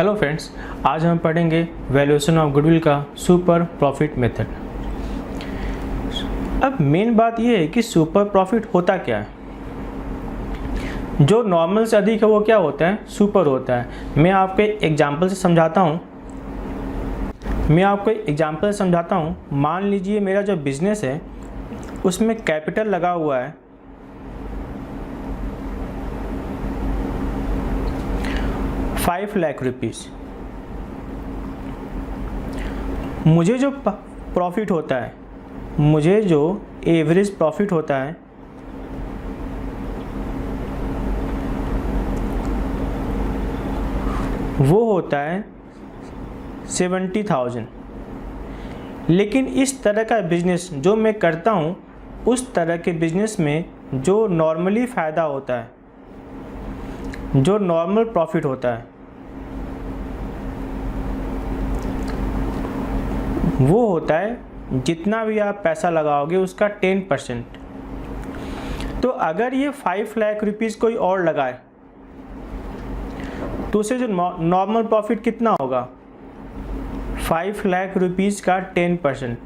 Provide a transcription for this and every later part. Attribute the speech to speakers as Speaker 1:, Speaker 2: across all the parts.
Speaker 1: Hello friends, आज हम पढ़ेंगे वैल्यूएशन ऑफ गुडविल का सुपर प्रॉफिट मेथड। अब मेन बात यह है कि सुपर प्रॉफिट होता क्या है। जो नॉर्मल से अधिक है वो क्या होता है, सुपर होता है। मैं आपको एग्जांपल से समझाता हूँ। मान लीजिए मेरा जो बिजनेस है उसमें कैपिटल लगा हुआ है 5 लाख रुपीस। मुझे जो प्रॉफिट होता है, मुझे जो एवरेज प्रॉफिट होता है वो होता है 70,000। लेकिन इस तरह का बिजनेस जो मैं करता हूँ, उस तरह के बिजनेस में जो नॉर्मली फ़ायदा होता है, जो नॉर्मल प्रॉफिट होता है, वो होता है जितना भी आप पैसा लगाओगे उसका 10%। तो अगर ये 5 लाख रुपीस कोई और लगाए तो उसे जो नॉर्मल प्रॉफिट कितना होगा, 5 लाख रुपीस का 10%।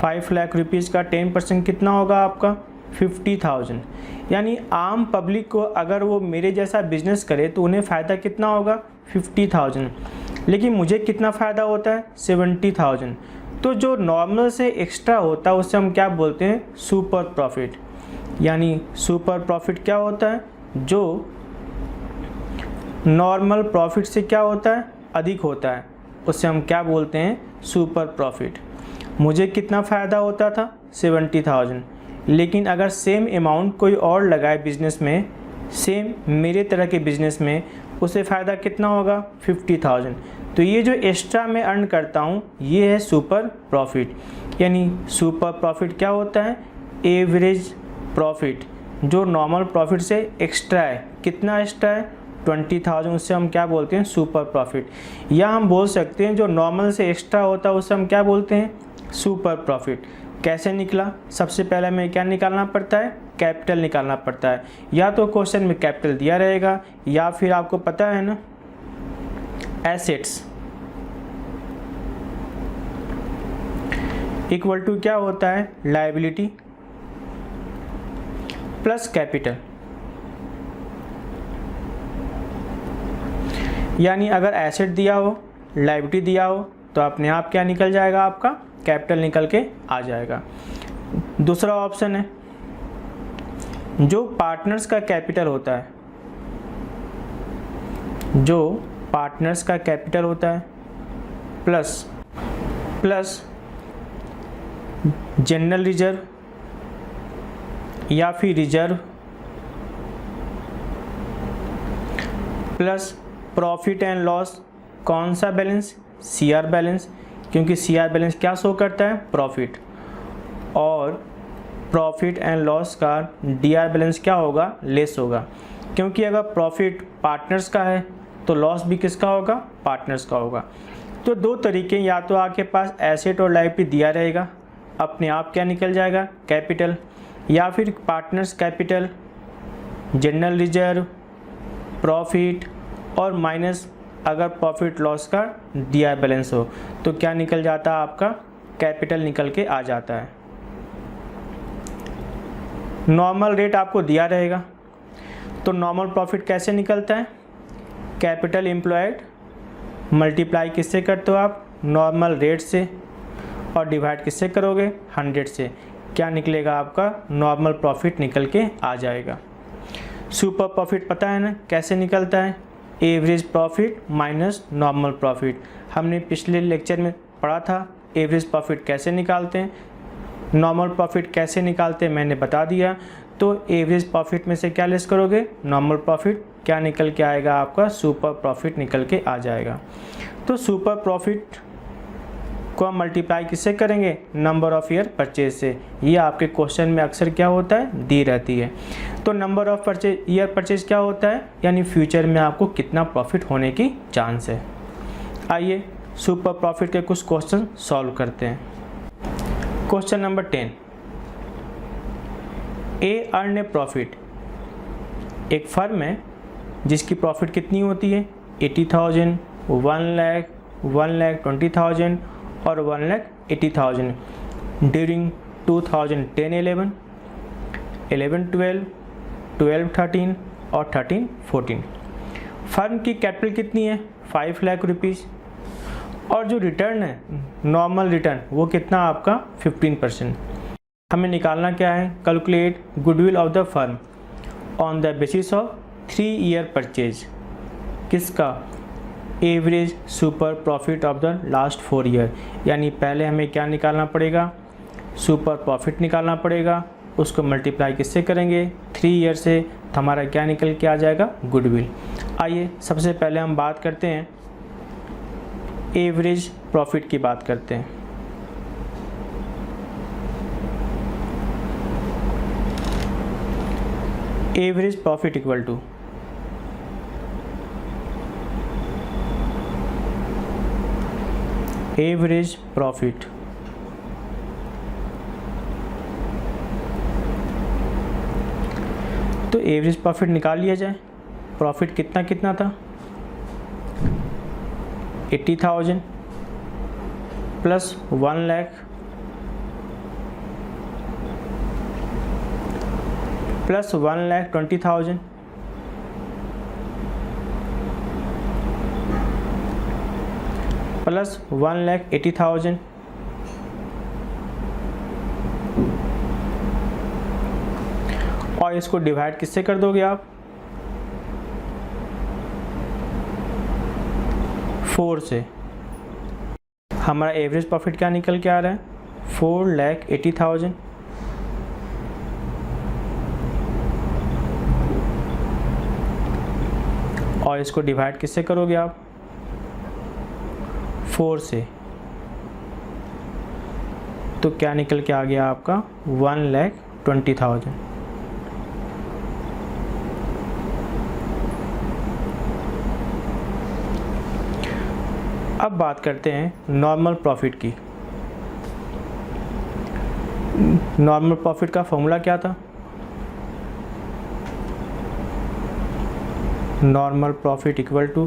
Speaker 1: 5 लाख रुपीस का 10% कितना होगा आपका 50,000। यानी आम पब्लिक को अगर वो मेरे जैसा बिजनेस करे तो उन्हें फ़ायदा कितना होगा 50,000। लेकिन मुझे कितना फ़ायदा होता है 70,000। तो जो नॉर्मल से एक्स्ट्रा होता है उसे हम क्या बोलते हैं, सुपर प्रॉफिट। यानी सुपर प्रॉफिट क्या होता है, जो नॉर्मल प्रॉफिट से क्या होता है, अधिक होता है, उसे हम क्या बोलते हैं, सुपर प्रॉफिट। मुझे कितना फ़ायदा होता था 70,000। लेकिन अगर सेम अमाउंट कोई और लगाए बिजनेस में, सेम मेरे तरह के बिजनेस में, उसे फ़ायदा कितना होगा 50,000। तो ये जो एक्स्ट्रा मैं अर्न करता हूँ ये है सुपर प्रॉफिट। यानी सुपर प्रॉफिट क्या होता है, एवरेज प्रॉफिट जो नॉर्मल प्रॉफिट से एक्स्ट्रा है। कितना एक्स्ट्रा है 20,000, उससे हम क्या बोलते हैं, सुपर प्रॉफिट। या हम बोल सकते हैं जो नॉर्मल से एक्स्ट्रा होता है उसे हम क्या बोलते हैं, सुपर प्रॉफिट। कैसे निकला, सबसे पहले हमें क्या निकालना पड़ता है, कैपिटल निकालना पड़ता है। या तो क्वेश्चन में कैपिटल दिया रहेगा या फिर आपको पता है ना, एसेट्स इक्वल टू क्या होता है, लायबिलिटी प्लस कैपिटल। यानी अगर एसेट दिया हो, लायबिलिटी दिया हो तो अपने आप क्या निकल जाएगा, आपका कैपिटल निकल के आ जाएगा। दूसरा ऑप्शन है जो पार्टनर्स का कैपिटल होता है, जो पार्टनर्स का कैपिटल होता है प्लस जनरल रिजर्व या फिर reserve plus profit and loss. कौन सा बैलेंस, सीआर बैलेंस, क्योंकि सीआर बैलेंस क्या शो करता है, प्रॉफिट। और प्रॉफिट एंड लॉस का डीआर बैलेंस क्या होगा, लेस होगा। क्योंकि अगर प्रॉफिट पार्टनर्स का है तो लॉस भी किसका होगा, पार्टनर्स का होगा। तो दो तरीके, या तो आपके पास एसेट और लायबिलिटी दिया रहेगा, अपने आप क्या निकल जाएगा, कैपिटल। या फिर partners capital, general reserve, profit और माइनस अगर प्रॉफिट लॉस का डीआर बैलेंस हो तो क्या निकल जाता है, आपका कैपिटल निकल के आ जाता है। नॉर्मल रेट आपको दिया रहेगा तो नॉर्मल प्रॉफिट कैसे निकलता है, कैपिटल एम्प्लॉयड मल्टीप्लाई किससे करते हो आप, नॉर्मल रेट से, और डिवाइड किससे करोगे, 100 से। क्या निकलेगा, आपका नॉर्मल प्रॉफिट निकल के आ जाएगा। सुपर प्रॉफिट पता है ना कैसे निकलता है, average profit minus normal profit. हमने पिछले लेक्चर में पढ़ा था एवरेज प्रॉफिट कैसे निकालते हैं, नॉर्मल प्रॉफिट कैसे निकालते हैं, मैंने बता दिया। तो एवरेज प्रॉफिट में से क्या लेस करोगे, नॉर्मल प्रॉफिट, क्या निकल के आएगा, आपका सुपर प्रॉफिट निकल के आ जाएगा। तो सुपर प्रॉफिट को हम मल्टीप्लाई किससे करेंगे, नंबर ऑफ ईयर परचेज से। ये आपके क्वेश्चन में अक्सर क्या होता है, दी रहती है। तो number of purchase, year purchase क्या होता है, यानी फ्यूचर में आपको कितना प्रॉफिट होने की चांस है। आइए सुपर प्रॉफिट के कुछ क्वेश्चन सॉल्व करते हैं। क्वेश्चन नंबर 10, ए अर्न ए प्रॉफिट। एक फर्म है जिसकी प्रॉफिट कितनी होती है 1,80,000, 1 लाख, 1,20,000 और 1,80,000 ड्यूरिंग 2010-11, 11-12, 12-13 और 13-14। फर्म की कैपिटल कितनी है? 5 लाख रुपीज़। और जो रिटर्न है नॉर्मल रिटर्न वो कितना आपका 15%। हमें निकालना क्या है? Calculate goodwill of the firm on the basis of 3 year purchase. किसका? Average super profit of the last 4 year. यानी पहले हमें क्या निकालना पड़ेगा? सुपर प्रॉफिट निकालना पड़ेगा। उसको मल्टीप्लाई किससे करेंगे? 3 ईयर से। तो हमारा क्या निकल के आ जाएगा? गुडविल। आइए सबसे पहले हम बात करते हैं एवरेज प्रॉफिट की बात करते हैं। Average profit equal to average profit तो एवरेज प्रॉफिट निकाल लिया जाए। प्रॉफिट कितना कितना था? 80,000 प्लस 1 लाख प्लस 1,20,000 प्लस 1,80,000 और इसको डिवाइड किससे कर दोगे आप? 4 से। हमारा एवरेज प्रॉफिट क्या निकल के आ रहा है? 4,80,000 और इसको डिवाइड किससे करोगे आप? 4 से। तो क्या निकल के आ गया आपका? 1,20,000। अब बात करते हैं नॉर्मल प्रॉफिट की। नॉर्मल प्रॉफिट का फॉर्मूला क्या था? Normal profit equal to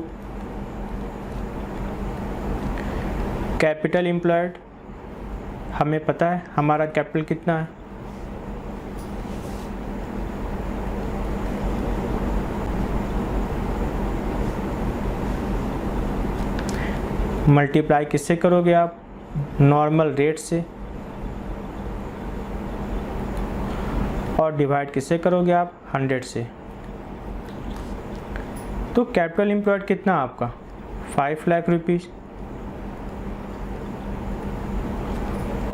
Speaker 1: capital employed. हमें पता है हमारा कैपिटल कितना है? मल्टीप्लाई किससे करोगे आप? नॉर्मल रेट से। और डिवाइड किससे करोगे आप? 100 से। तो कैपिटल एम्प्लॉयड कितना आपका? 5 लाख रुपीज़।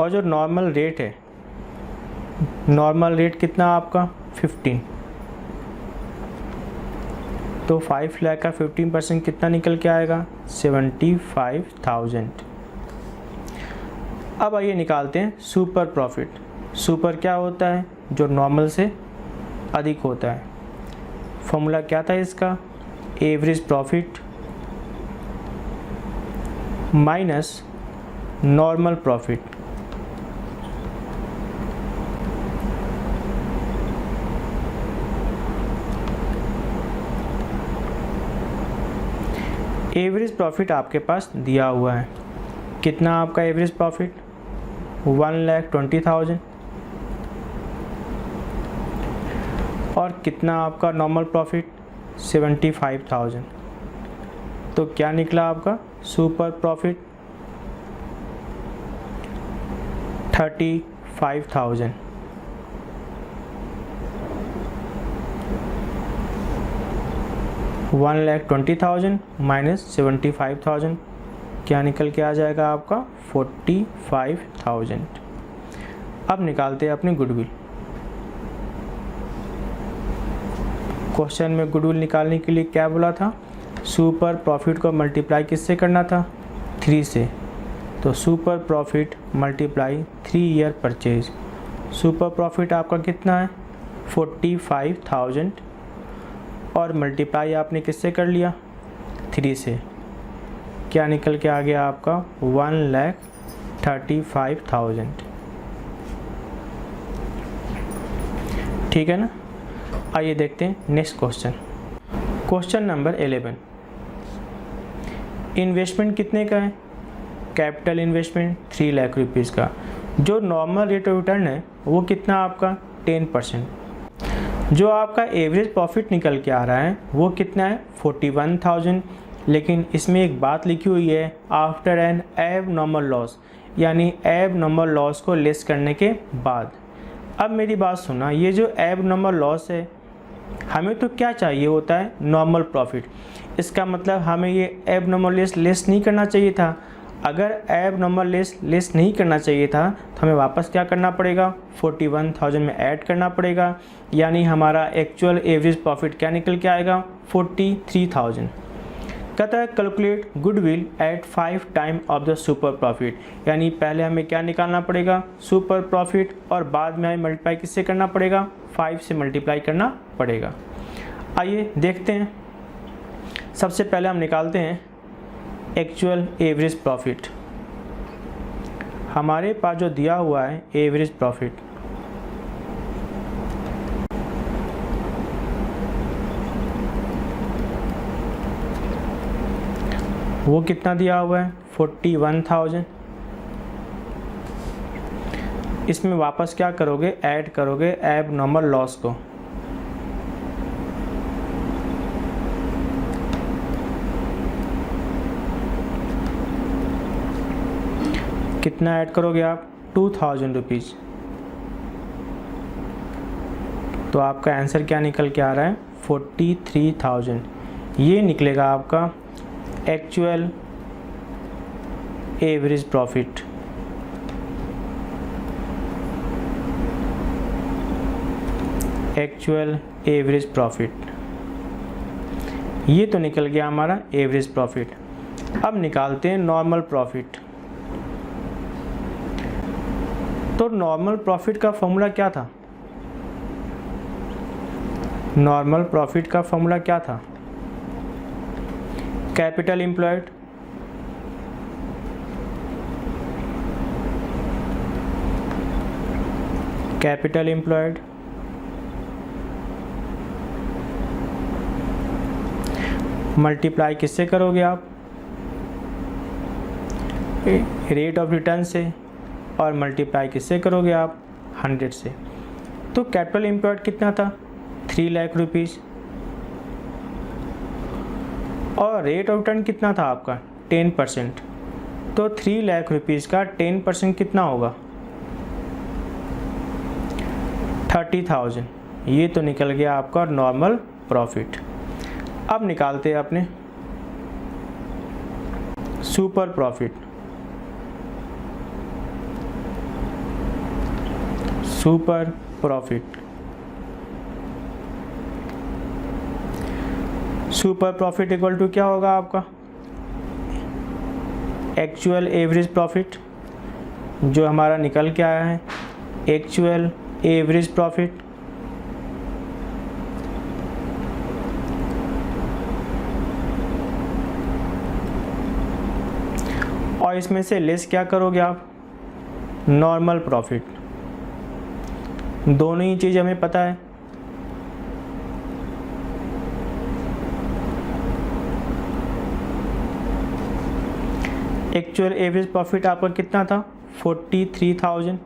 Speaker 1: और जो नॉर्मल रेट है, नॉर्मल रेट कितना आपका? 15। तो 5 लाख का 15% कितना निकल के आएगा? 75,000। अब आइए निकालते हैं सुपर प्रॉफिट। सुपर क्या होता है? जो नॉर्मल से अधिक होता है। फॉर्मूला क्या था इसका? Average profit minus normal profit. Average profit आपके पास दिया हुआ है। कितना आपका एवरेज प्रॉफिट? 1,20,000। और कितना आपका नॉर्मल प्रॉफिट? 75,000। तो क्या निकला आपका सुपर प्रॉफिट? 35,000। $1,20,000 माइनस 75,000 क्या निकल के आ जाएगा आपका? 45,000। अब निकालते हैं अपनी गुडविल। क्वेश्चन में गुडविल निकालने के लिए क्या बोला था? सुपर प्रॉफिट को मल्टीप्लाई किससे करना था? 3 से। तो super profit multiply 3 year purchase. Super profit आपका कितना है? 45,000 और मल्टीप्लाई आपने किससे कर लिया? 3 से। क्या निकल के आ गया आपका? 1,35,000। ठीक है ना? आइए देखते हैं next question. Question number 11। Investment कितने का है, कैपिटल इन्वेस्टमेंट 3 लाख रुपीज़ का। जो नॉर्मल रेट ऑफ रिटर्न है वो कितना आपका 10%। जो आपका एवरेज प्रॉफिट निकल के आ रहा है वो कितना है 41,000। लेकिन इसमें एक बात लिखी हुई है आफ्टर एन एब नॉर्मल लॉस, यानी एब नॉर्मल लॉस को लेस करने के बाद। अब मेरी बात सुना, ये जो एब नॉर्मल लॉस है हमें तो क्या चाहिए होता है नॉर्मल प्रॉफिट। इसका मतलब हमें ये एब नॉर्मल लेस नहीं करना चाहिए था। अगर एब नॉर्मल लेस नहीं करना चाहिए था तो हमें वापस क्या करना पड़ेगा 41,000 में ऐड करना पड़ेगा, यानी हमारा एक्चुअल एवरेज प्रॉफिट क्या निकल के आएगा 43,000। कहता है calculate goodwill at 5 time of the super profit, यानी पहले हमें क्या निकालना पड़ेगा सुपर प्रॉफिट और बाद में हमें मल्टीप्लाई किससे करना पड़ेगा 5 से मल्टीप्लाई करना पड़ेगा। आइए देखते हैं। सबसे पहले हम निकालते हैं एक्चुअल एवरेज प्रॉफिट। हमारे पास जो दिया हुआ है एवरेज प्रॉफिट, वो कितना दिया हुआ है 41,000। इसमें वापस क्या करोगे ऐड करोगे एब नॉर्मल लॉस को। कितना ऐड करोगे आप 2,000 रुपीज़। तो आपका आंसर क्या निकल के आ रहा है 43,000। ये निकलेगा आपका actual average profit. Actual average profit ये तो निकल गया हमारा एवरेज प्रॉफिट। अब निकालते हैं नॉर्मल प्रॉफिट। तो नॉर्मल प्रॉफिट का फॉर्मूला क्या था, नॉर्मल प्रॉफिट का फॉर्मूला क्या था कैपिटल एम्प्लॉयड मल्टीप्लाई किससे करोगे आप रेट ऑफ रिटर्न से, और मल्टीप्लाई किससे करोगे आप 100 से। तो कैपिटल एम्प्लॉयड कितना था 3 लाख रुपीज़ और रेट ऑफ रिटर्न कितना था आपका 10%। तो 3 लाख रुपीज़ का 10% कितना होगा 30,000। ये तो निकल गया आपका नॉर्मल प्रॉफिट। अब निकालते हैं अपने super profit. Super profit super profit equal to क्या होगा आपका एक्चुअल एवरेज प्रॉफिट, जो हमारा निकल के आया है एक्चुअल एवरेज प्रॉफिट और इसमें से लेस क्या करोगे आप नॉर्मल प्रॉफिट। दोनों ही चीज़ हमें पता है। एक्चुअल एवरेज प्रॉफिट आपका कितना था 43,000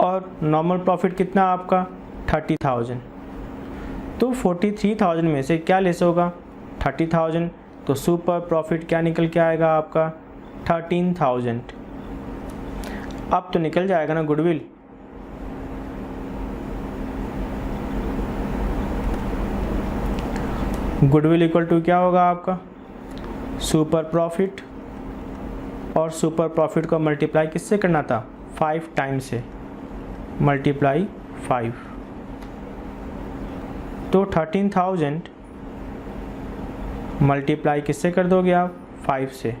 Speaker 1: और नॉर्मल प्रॉफिट कितना आपका 30,000। तो 43,000 में से क्या लेस होगा 30,000, तो सुपर प्रॉफिट क्या निकल के आएगा आपका 13,000। अब तो निकल जाएगा ना गुडविल। गुडविल इक्वल टू क्या होगा आपका सुपर प्रॉफिट और सुपर प्रॉफिट को मल्टीप्लाई किससे करना था 5 टाइम से, मल्टीप्लाई 5। तो 13,000 मल्टीप्लाई किससे कर दोगे आप 5 से,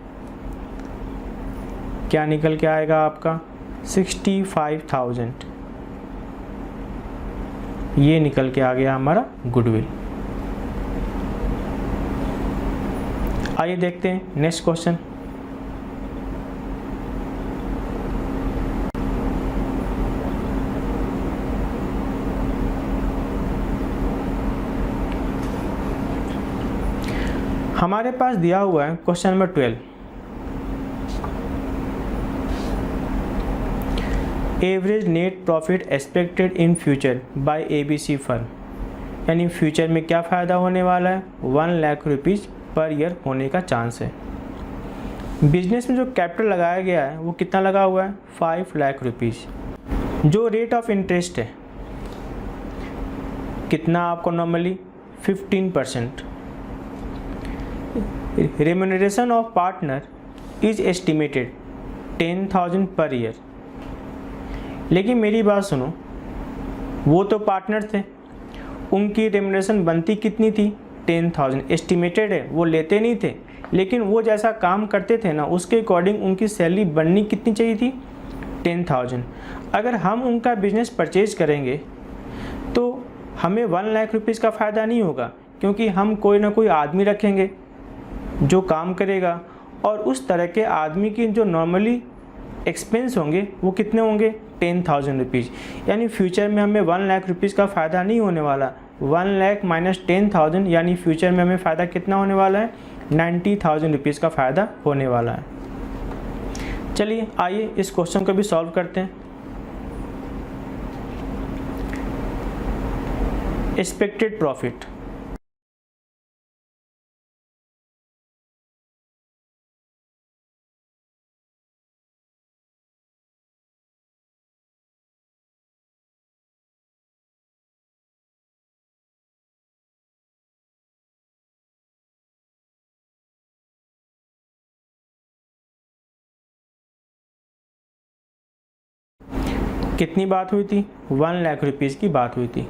Speaker 1: क्या निकल के आएगा आपका 65,000। ये निकल के आ गया हमारा गुडविल। आइए देखते हैं नेक्स्ट क्वेश्चन। हमारे पास दिया हुआ है question number 12, average net profit expected in future by ABC firm, यानी फ्यूचर में क्या फ़ायदा होने वाला है, 1 लाख रुपीज़ पर ईयर होने का चांस है। बिजनेस में जो कैपिटल लगाया गया है वो कितना लगा हुआ है, 5 लाख रुपीज़। जो रेट ऑफ इंटरेस्ट है कितना आपको normally 15%। Remuneration of partner is estimated 10,000 per year. लेकिन मेरी बात सुनो, वो तो पार्टनर थे, उनकी रेम्यूनरेशन बनती कितनी थी, 10,000 एस्टिमेटेड है, वो लेते नहीं थे, लेकिन वो जैसा काम करते थे ना उसके अकॉर्डिंग उनकी सैलरी बननी कितनी चाहिए थी, 10,000। अगर हम उनका बिजनेस परचेज करेंगे तो हमें 1 लाख रुपीज़ का फ़ायदा नहीं होगा, क्योंकि हम कोई ना कोई आदमी रखेंगे जो काम करेगा, और उस तरह के आदमी की जो नॉर्मली एक्सपेंस होंगे वो कितने होंगे, 10,000 रुपीज़। यानी फ्यूचर में हमें 1 लाख रुपीज़ का फ़ायदा नहीं होने वाला। 1 लाख माइनस 10,000 यानी फ्यूचर में हमें फ़ायदा कितना होने वाला है, 90,000 रुपीज़ का फ़ायदा होने वाला है। चलिए आइए इस क्वेश्चन को भी सॉल्व करते हैं। एक्सपेक्टेड प्रॉफिट, कितनी बात हुई थी, 1 लाख रुपीज़ की बात हुई थी।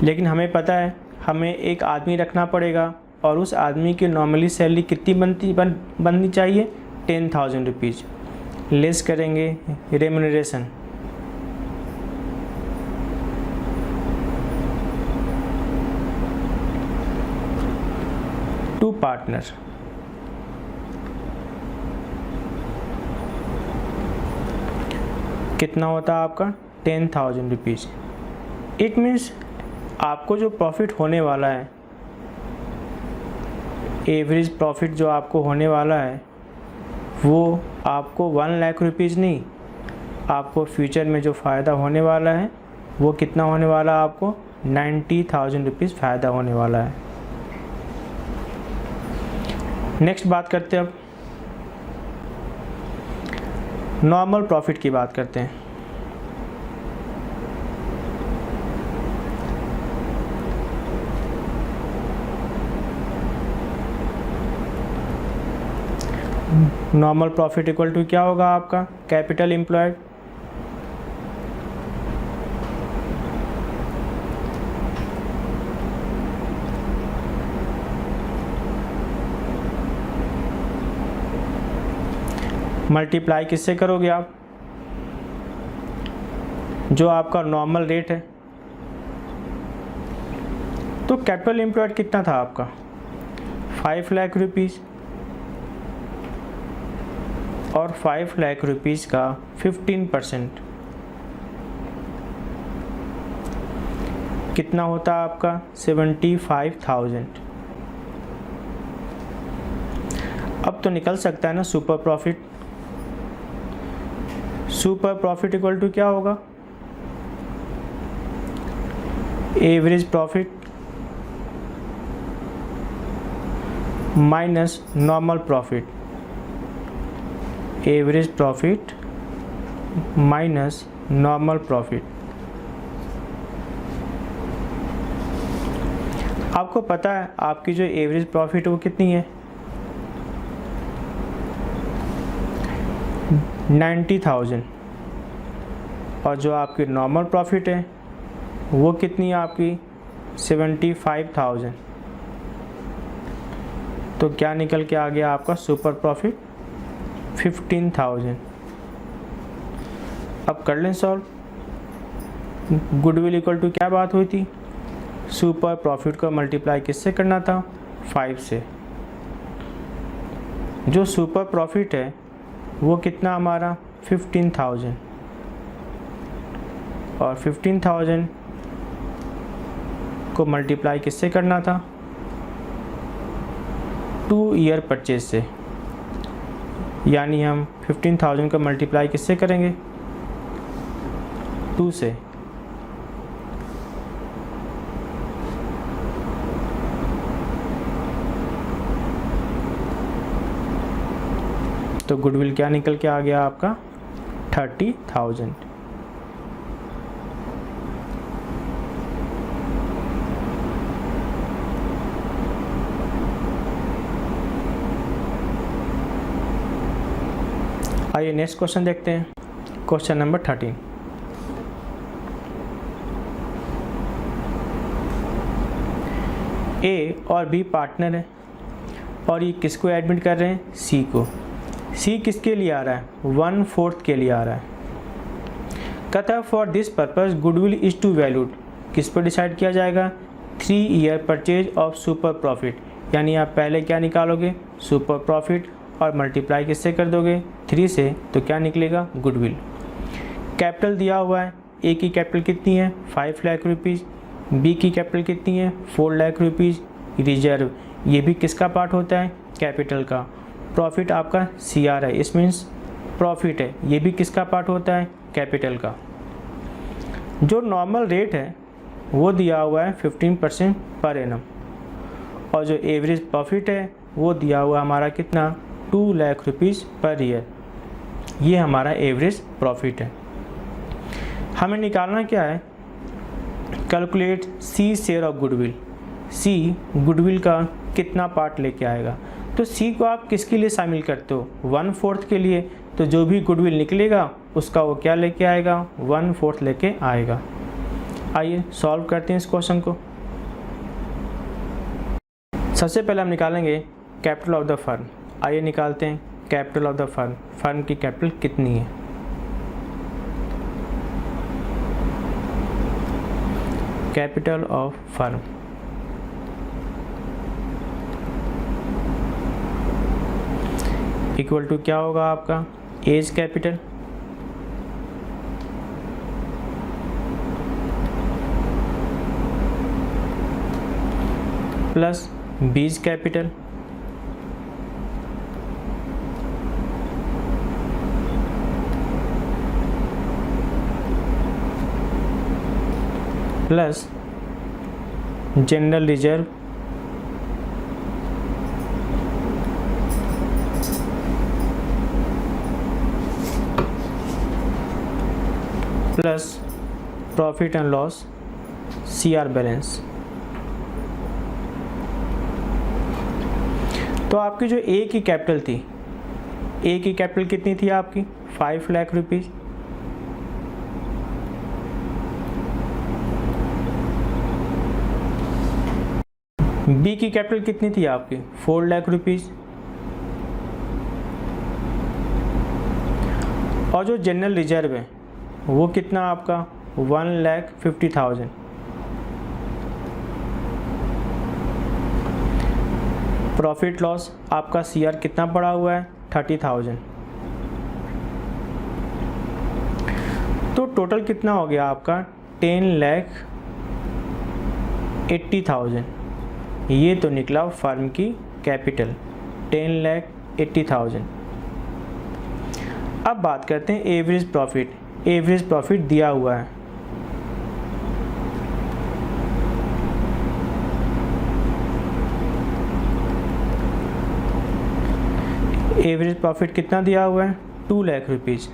Speaker 1: लेकिन हमें पता है हमें एक आदमी रखना पड़ेगा, और उस आदमी की नॉर्मली सैलरी कितनी बननी चाहिए, 10,000 रुपीज़। लेस करेंगे रेम्यूनरेशन, टू पार्टनर, कितना होता है आपका, 10,000 रुपीज़। इट मीन्स आपको जो प्रॉफिट होने वाला है, एवरेज प्रॉफिट जो आपको होने वाला है वो आपको 1 लाख रुपीज़ नहीं, आपको फ्यूचर में जो फ़ायदा होने वाला है वो कितना होने वाला है, आपको 90,000 रुपीज़ फ़ायदा होने वाला है। नेक्स्ट बात करते हैं, अब नॉर्मल प्रॉफिट की बात करते हैं। नॉर्मल प्रॉफिट इक्वल टू क्या होगा आपका, कैपिटल एम्प्लॉयड मल्टीप्लाई किससे करोगे आप, जो आपका नॉर्मल रेट है। तो कैपिटल एम्प्लॉयड कितना था आपका, 5 लाख रुपीज़, और 5 लाख रुपीज़ का 15% कितना होता है आपका, 75,000। अब तो निकल सकता है ना super profit. Super profit equal to क्या होगा, average profit minus normal profit, average profit minus normal profit. आपको पता है आपकी जो एवरेज प्रॉफिट है वो कितनी है, 90,000, और जो आपकी नॉर्मल प्रॉफिट है वो कितनी है आपकी, 75,000। तो क्या निकल के आ गया आपका सुपर प्रॉफिट, 15,000। अब कर लें सॉल्व। गुडविल इक्वल टू क्या बात हुई थी, सुपर प्रॉफिट को मल्टीप्लाई किससे करना था, 5 से। जो सुपर प्रॉफिट है वो कितना हमारा, 15,000, और 15,000 को मल्टीप्लाई किससे करना था, 2 ईयर परचेज से, यानी हम 15,000 का मल्टीप्लाई किससे करेंगे, 2 से। तो गुडविल क्या निकल के आ गया आपका, 30,000। आइए नेक्स्ट क्वेश्चन देखते हैं। Question number 13। ए और बी पार्टनर है और ये किसको एडमिट कर रहे हैं, सी को। सी किसके लिए आ रहा है, 1/4 के लिए आ रहा है। कहता है for this purpose goodwill is to valued, किस पर डिसाइड किया जाएगा, 3 year purchase of super profit. यानी आप पहले क्या निकालोगे, सुपर प्रॉफिट, और मल्टीप्लाई किससे कर दोगे, 3 से, तो क्या निकलेगा, गुडविल। कैपिटल दिया हुआ है, ए की कैपिटल कितनी है, 5 लाख रुपीज़, बी की कैपिटल कितनी है, 4 लाख रुपीज़। रिजर्व ये भी किसका पार्ट होता है, कैपिटल का। प्रॉफिट आपका CR है, इस मीन्स प्रॉफिट है, ये भी किसका पार्ट होता है, कैपिटल का। जो नॉर्मल रेट है वो दिया हुआ है 15% पर एनम, और जो एवरेज प्रॉफिट है वो दिया हुआ हमारा कितना, 2 लाख रुपीज़ पर ईयर। ये हमारा एवरेज प्रॉफिट है। हमें निकालना क्या है, calculate C share of goodwill. C goodwill का कितना पार्ट लेके आएगा, तो सी को आप किसके लिए शामिल करते हो, 1/4 के लिए। तो जो भी गुडविल निकलेगा उसका वो क्या लेके आएगा, 1/4 लेके आएगा। आइए सॉल्व करते हैं इस क्वेश्चन को। सबसे पहले हम निकालेंगे कैपिटल ऑफ द फर्म। आइए निकालते हैं capital of the firm. Firm की कैपिटल कितनी है, capital of firm equal to क्या होगा आपका, A's capital plus B's capital plus general reserve plus profit and loss CR balance. तो आपकी जो ए की कैपिटल थी, ए की कैपिटल कितनी थी आपकी, 5 लाख रुपीज़। बी की कैपिटल कितनी थी आपकी, 4 लाख रुपीज़। और जो जनरल रिजर्व है वो कितना आपका, 1,50,000। प्रॉफिट लॉस आपका CR कितना पड़ा हुआ है, 30,000। तो टोटल कितना हो गया आपका, 10,80,000। ये तो निकला फर्म की कैपिटल, 10,80,000। अब बात करते हैं एवरेज प्रॉफिट। एवरेज प्रॉफिट दिया हुआ है, एवरेज प्रॉफिट कितना दिया हुआ है, 2 लाख रुपीज़।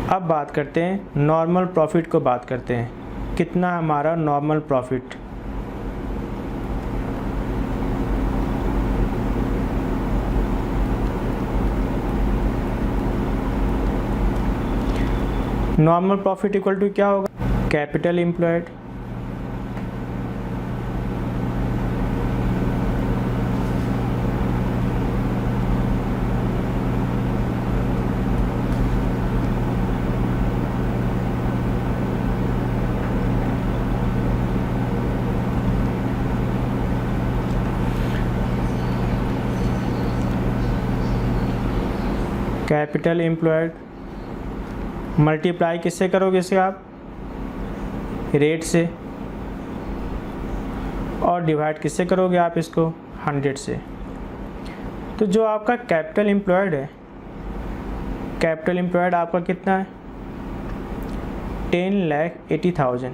Speaker 1: अब बात करते हैं नॉर्मल प्रॉफिट को, बात करते हैं कितना हमारा normal profit. Normal profit equal to क्या होगा, capital employed capital employed multiply किससे करोगे, इसे आप रेट से, और डिवाइड किससे करोगे आप इसको, 100 से। तो जो आपका कैपिटल एम्प्लॉयड है, कैपिटल एम्प्लॉयड आपका कितना है, 10,80,000।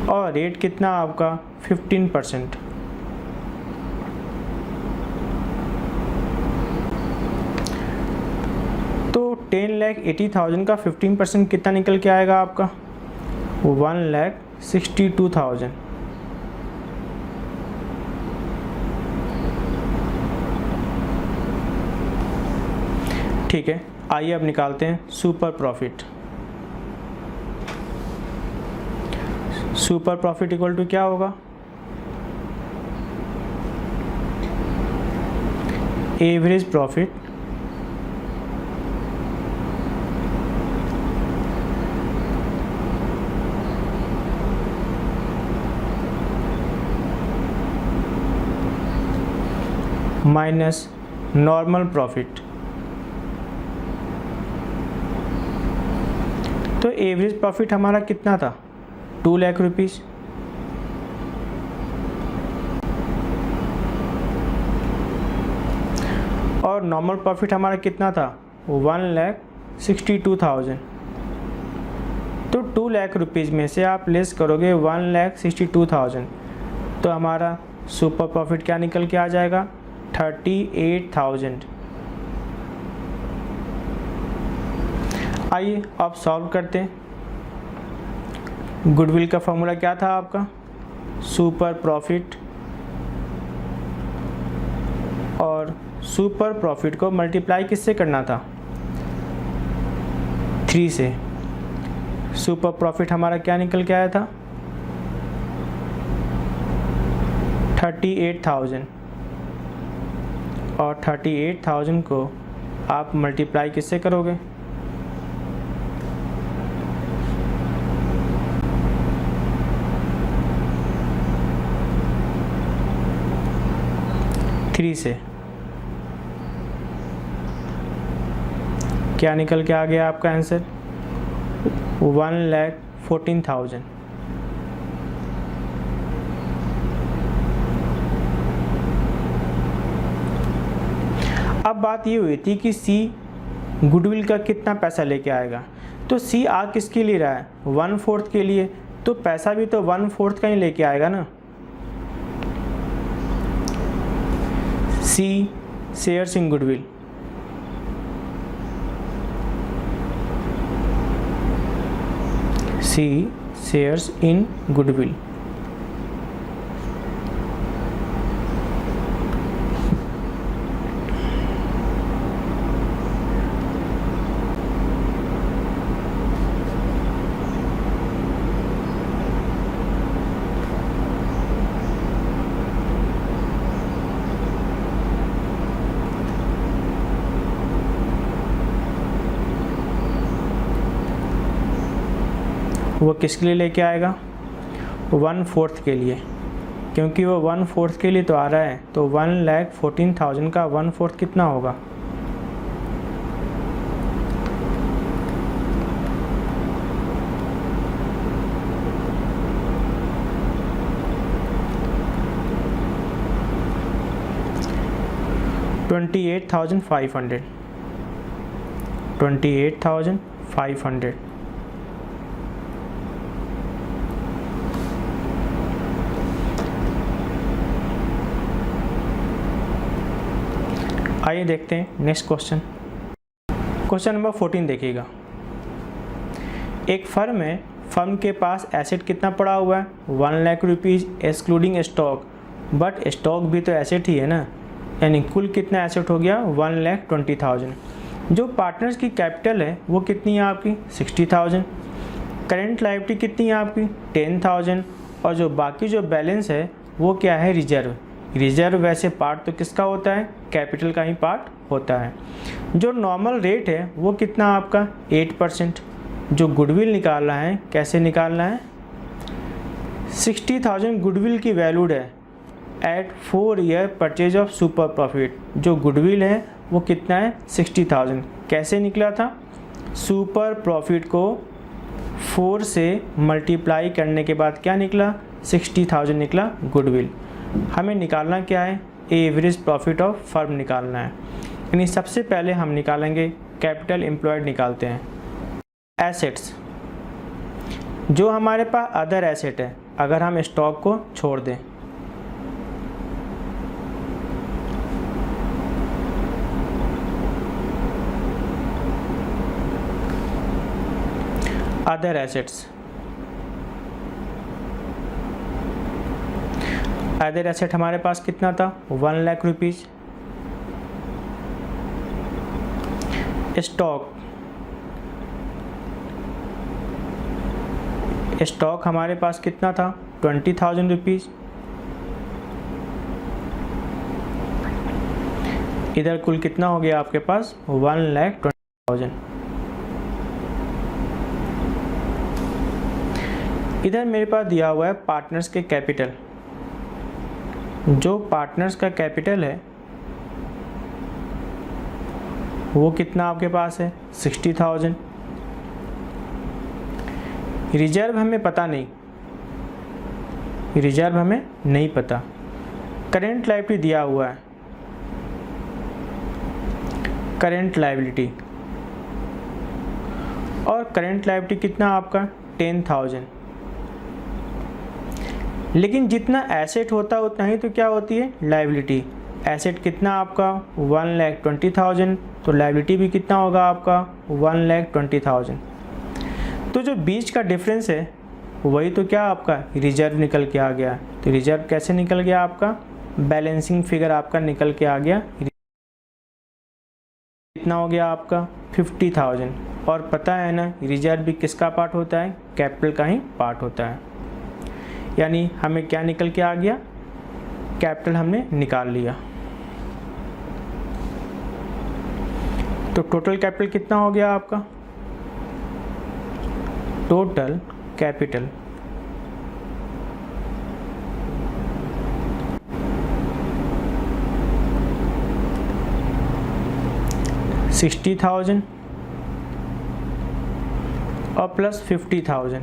Speaker 1: और रेट कितना आपका, 15%। तो 10,80,000 का 15% कितना निकल के आएगा आपका, 1,62,000। ठीक है, आइए अब निकालते हैं super profit. Super profit equal to क्या होगा, average profit minus normal profit. तो एवरेज प्रॉफिट हमारा कितना था, 2 लाख रुपीज़। और नॉर्मल प्रॉफिट हमारा कितना था, 1,62,000। तो 2 लाख रुपीज़ में से आप लेस करोगे 1,62,000, तो हमारा सुपर प्रॉफिट क्या निकल के आ जाएगा, 38,000। आइए अब सॉल्व करते हैं। गुडविल का फॉर्मूला क्या था आपका, सुपर प्रॉफिट, और सुपर प्रॉफिट को मल्टीप्लाई किससे करना था, 3 से। सुपर प्रॉफिट हमारा क्या निकल के आया था, 38,000। और 38,000 को आप मल्टीप्लाई किससे करोगे, 3 से। क्या निकल के आ गया आपका आंसर, 1,14,000। अब बात ये हुई थी कि सी गुडविल का कितना पैसा लेके आएगा। तो सी आ किसके लिए रहा है, 1/4 के लिए, तो पैसा भी तो 1/4 का ही लेके आएगा ना। C shares in goodwill, C shares in goodwill. वो किसके लिए लेके आएगा, 1/4 के लिए, क्योंकि वो 1/4 के लिए तो आ रहा है। तो 1,14,000 का 1/4 कितना होगा, $28,500। 28,500। आइए देखते हैं नेक्स्ट क्वेश्चन। क्वेश्चन नंबर 14 देखिएगा। एक फर्म है, फर्म के पास एसेट कितना पड़ा हुआ है, 1 lakh rupees excluding stock, but stock भी तो एसेट ही है ना, यानी कुल कितना एसेट हो गया, 1,20,000। जो पार्टनर्स की कैपिटल है वो कितनी है आपकी, 60,000। करेंट लायबिलिटी कितनी है आपकी, 10,000। और जो बाकी जो बैलेंस है वो क्या है, रिजर्व। रिजर्व वैसे पार्ट तो किसका होता है, कैपिटल का ही पार्ट होता है। जो नॉर्मल रेट है वो कितना आपका, 8%। जो गुडविल निकालना है, कैसे निकालना है, 60,000 गुडविल की वैल्यूड है at 4 year purchase of super profit. जो गुडविल है वो कितना है, 60,000। कैसे निकला था, सुपर प्रॉफिट को 4 से मल्टीप्लाई करने के बाद क्या निकला, 60,000 निकला गुडविल। हमें निकालना क्या है, एवरेज प्रॉफिट ऑफ फर्म निकालना है। यानी सबसे पहले हम निकालेंगे कैपिटल एम्प्लॉयड निकालते हैं। एसेट्स, जो हमारे पास अदर एसेट है, अगर हम स्टॉक को छोड़ दें, अदर एसेट्स, अदर एसेट हमारे पास कितना था, 1 लाख रुपीज़। स्टॉक हमारे पास कितना था, 20,000 रुपीज़। इधर कुल कितना हो गया आपके पास, 1,20,000। इधर मेरे पास दिया हुआ है पार्टनर्स के कैपिटल। जो पार्टनर्स का कैपिटल है वो कितना आपके पास है, 60,000। रिजर्व हमें पता नहीं, रिजर्व हमें नहीं पता। करेंट लायबिलिटी दिया हुआ है, करेंट लायबिलिटी, और करेंट लायबिलिटी कितना आपका, 10,000। लेकिन जितना एसेट होता है उतना ही तो क्या होती है, लायबिलिटी। एसेट कितना आपका, 1,20,000, तो लायबिलिटी भी कितना होगा आपका, 1,20,000। तो जो बीच का डिफरेंस है वही तो क्या आपका रिजर्व निकल के आ गया। तो रिजर्व कैसे निकल गया आपका, बैलेंसिंग फिगर आपका निकल के आ गया। कितना हो गया आपका, 50,000। और पता है ना, रिजर्व भी किसका पार्ट होता है, कैपिटल का ही पार्ट होता है। यानी हमें क्या निकल के आ गया, कैपिटल हमने निकाल लिया। तो टोटल कैपिटल कितना हो गया आपका, टोटल कैपिटल $60,000 और प्लस 50,000,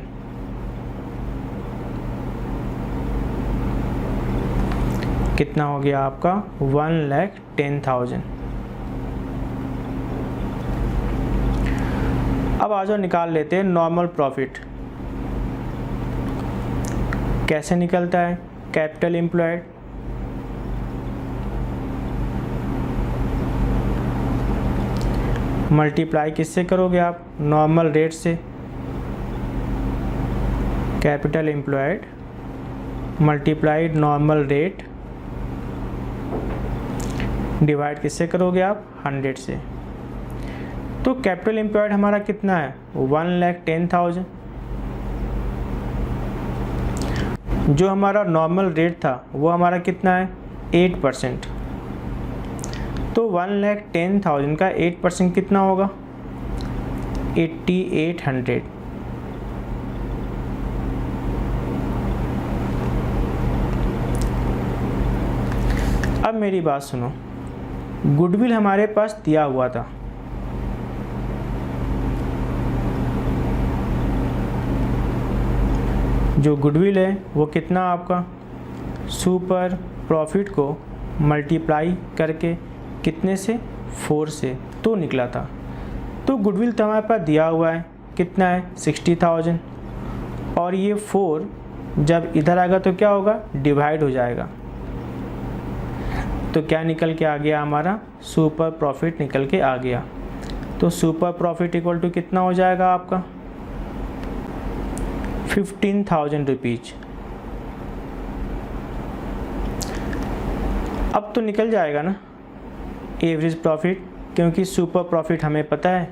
Speaker 1: कितना हो गया आपका, 1,10,000। अब आ जाओ निकाल लेते हैं नॉर्मल प्रॉफिट। कैसे निकलता है, कैपिटल एम्प्लॉयड, मल्टीप्लाई किससे करोगे आप, नॉर्मल रेट से। Capital employed multiplied normal rate divide किससे करोगे आप, 100 से। तो कैपिटल एम्प्लॉयड हमारा कितना है, 1,10,000। जो हमारा नॉर्मल रेट था वो हमारा कितना है, 8%। तो 1,10,000 का 8% कितना होगा, 8,800। अब मेरी बात सुनो, गुडविल हमारे पास दिया हुआ था, जो गुडविल है वो कितना आपका, सुपर प्रॉफिट को मल्टीप्लाई करके कितने से, 4 से तो निकला था। तो गुडविल तो हमारे पास दिया हुआ है, कितना है, 60,000। और ये 4 जब इधर आएगा तो क्या होगा, डिवाइड हो जाएगा। तो क्या निकल के आ गया हमारा, सुपर प्रॉफिट निकल के आ गया। तो सुपर प्रॉफिट इक्वल टू कितना हो जाएगा आपका, 15,000 रुपीज। अब तो निकल जाएगा ना एवरेज प्रॉफिट, क्योंकि सुपर प्रॉफिट हमें पता है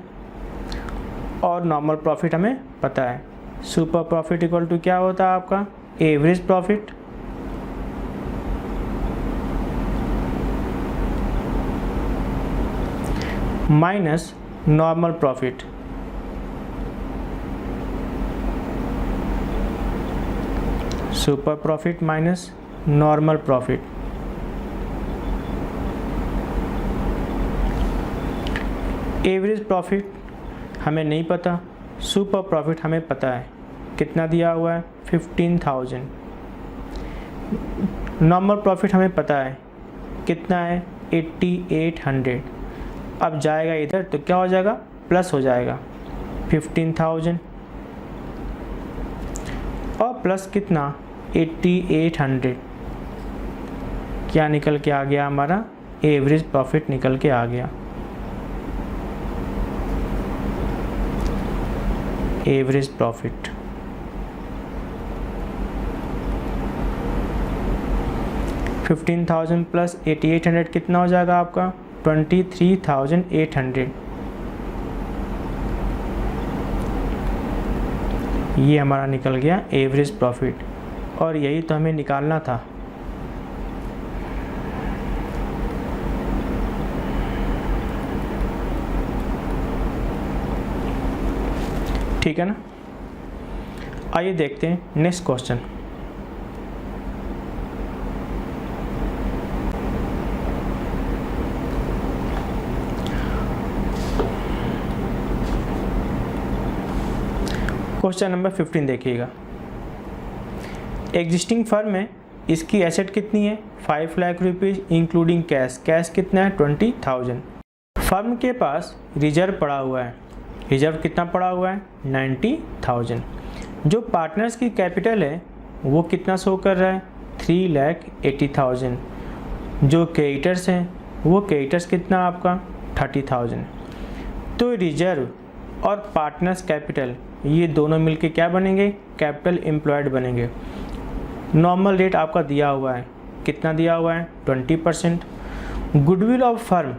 Speaker 1: और नॉर्मल प्रॉफिट हमें पता है। सुपर प्रॉफिट इक्वल टू क्या होता है आपका, average profit minus normal profit. Super profit minus normal profit. Average profit हमें नहीं पता, सुपर प्रॉफिट हमें पता है कितना दिया हुआ है 15,000। नॉर्मल प्रॉफिट हमें पता है कितना है 8800। अब जाएगा इधर तो क्या हो जाएगा, प्लस हो जाएगा 15,000 और प्लस कितना 8800। क्या निकल के आ गया, हमारा एवरेज प्रॉफिट निकल के आ गया। एवरेज प्रॉफिट $15,000 प्लस 8800 कितना हो जाएगा आपका 23,800। ये हमारा निकल गया एवरेज प्रॉफिट, और यही तो हमें निकालना था। ठीक है ना। आइए देखते हैं नेक्स्ट क्वेश्चन। क्वेश्चन नंबर 15 देखिएगा। एग्जिस्टिंग फर्म में इसकी एसेट कितनी है 5 lakh rupees including cash. Cash कितना है 20,000। फर्म के पास रिजर्व पड़ा हुआ है। रिजर्व कितना पड़ा हुआ है 90,000। जो पार्टनर्स की कैपिटल है वो कितना शो कर रहा है 3,80,000। जो क्रेडिटर्स हैं वो क्रेडिटर्स कितना आपका 30,000। तो रिजर्व और पार्टनर्स कैपिटल ये दोनों मिलके क्या बनेंगे, कैपिटल एम्प्लॉयड बनेंगे। नॉर्मल रेट आपका दिया हुआ है, कितना दिया हुआ है 20%। गुडविल ऑफ फर्म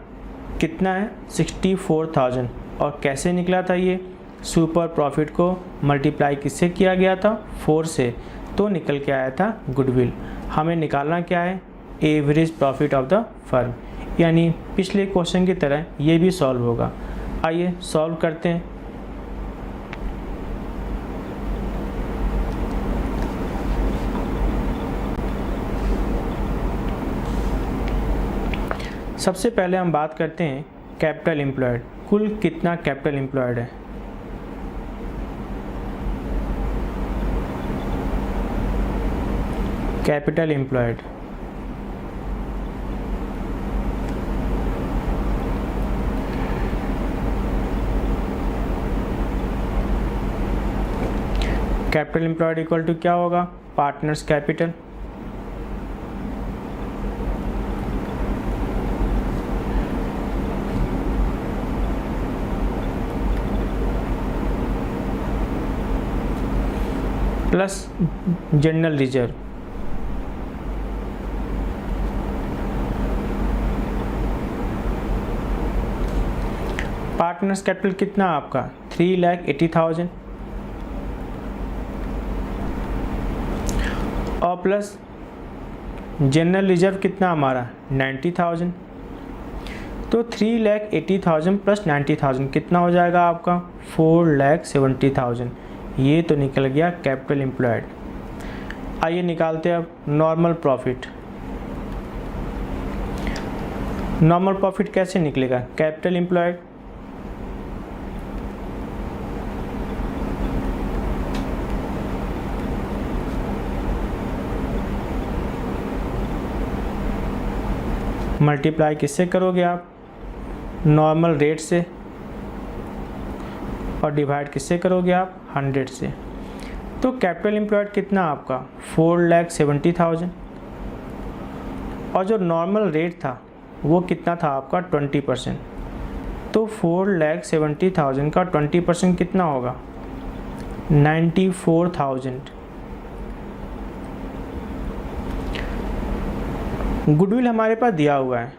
Speaker 1: कितना है 64,000। और कैसे निकला था ये, सुपर प्रॉफिट को मल्टीप्लाई किससे किया गया था 4 से, तो निकल के आया था गुडविल। हमें निकालना क्या है average profit of the firm, यानी पिछले क्वेश्चन की तरह ये भी सॉल्व होगा। आइए सॉल्व करते हैं। सबसे पहले हम बात करते हैं कैपिटल एम्प्लॉयड। कुल कितना कैपिटल एम्प्लॉयड है। Capital employed capital employed equal to क्या होगा partners capital plus general reserve. Partners capital कितना आपका 3,80,000 और प्लस जनरल रिजर्व कितना हमारा 90,000। तो 3,80,000 प्लस 90,000 कितना हो जाएगा आपका 4,70,000। ये तो निकल गया कैपिटल एम्प्लॉयड। आइए निकालते हैं अब नॉर्मल प्रॉफिट। नॉर्मल प्रॉफिट कैसे निकलेगा कैपिटल एम्प्लॉयड मल्टीप्लाई किससे करोगे आप नॉर्मल रेट से, और डिवाइड किससे करोगे आप 100 से। तो कैपिटल एम्प्लॉयड कितना आपका 4,70,000 और जो नॉर्मल रेट था वो कितना था आपका 20%। तो 4,70,000 का 20% कितना होगा 94,000। गुडविल हमारे पास दिया हुआ है।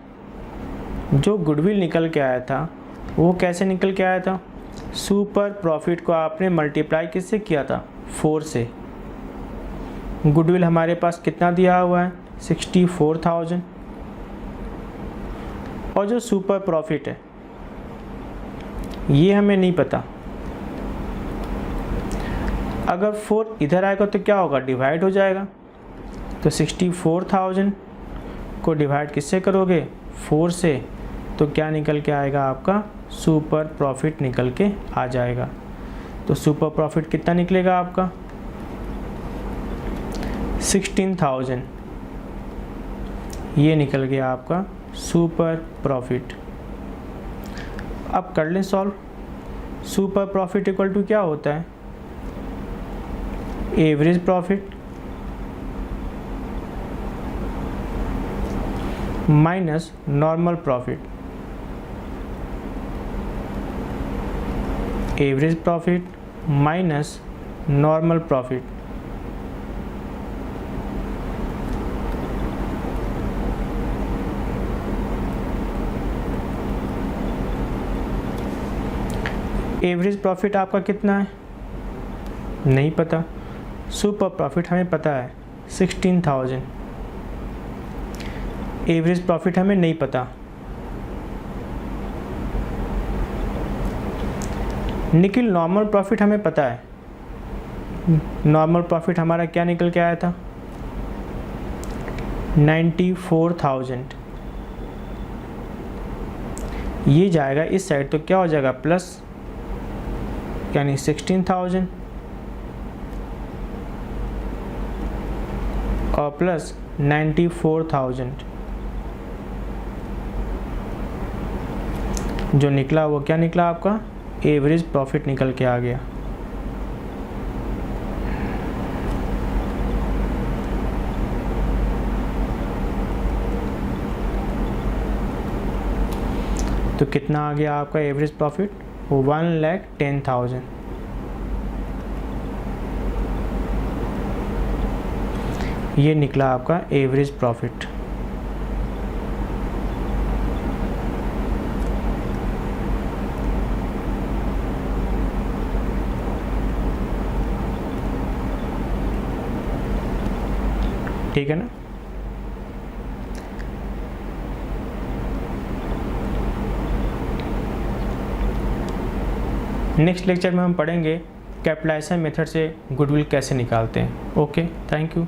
Speaker 1: जो गुडविल निकल के आया था वो कैसे निकल के आया था, सुपर प्रॉफिट को आपने मल्टीप्लाई किससे किया था 4 से। गुडविल हमारे पास कितना दिया हुआ है 64,000 और जो सुपर प्रॉफिट है ये हमें नहीं पता। अगर 4 इधर आएगा तो क्या होगा डिवाइड हो जाएगा। तो 64,000 को डिवाइड किससे करोगे 4 से, तो क्या निकल के आएगा आपका सुपर प्रॉफिट निकल के आ जाएगा। तो सुपर प्रॉफिट कितना निकलेगा आपका 16,000, ये निकल गया आपका सुपर प्रॉफिट। अब कर लें solve. Super profit equal to क्या होता है, average profit minus normal profit. Average profit minus normal profit. Average profit आपका कितना है नहीं पता, सुपर प्रॉफिट हमें पता है 16,000। एवरेज प्रॉफिट हमें नहीं पता। निखिल नॉर्मल प्रॉफिट हमें पता है, नॉर्मल प्रॉफिट हमारा क्या निकल के आया था 94,000। ये जाएगा इस साइड तो क्या हो जाएगा प्लस, यानी 16,000 और प्लस 94,000 जो निकला वो क्या निकला आपका एवरेज प्रॉफिट निकल के आ गया। तो कितना आ गया आपका एवरेज प्रॉफिट 1,10,000। ये निकला आपका एवरेज प्रॉफिट। ठीक है ना। नेक्स्ट लेक्चर में हम पढ़ेंगे कैपिटलाइजेशन मेथड से गुडविल कैसे निकालते हैं। Okay, thank you.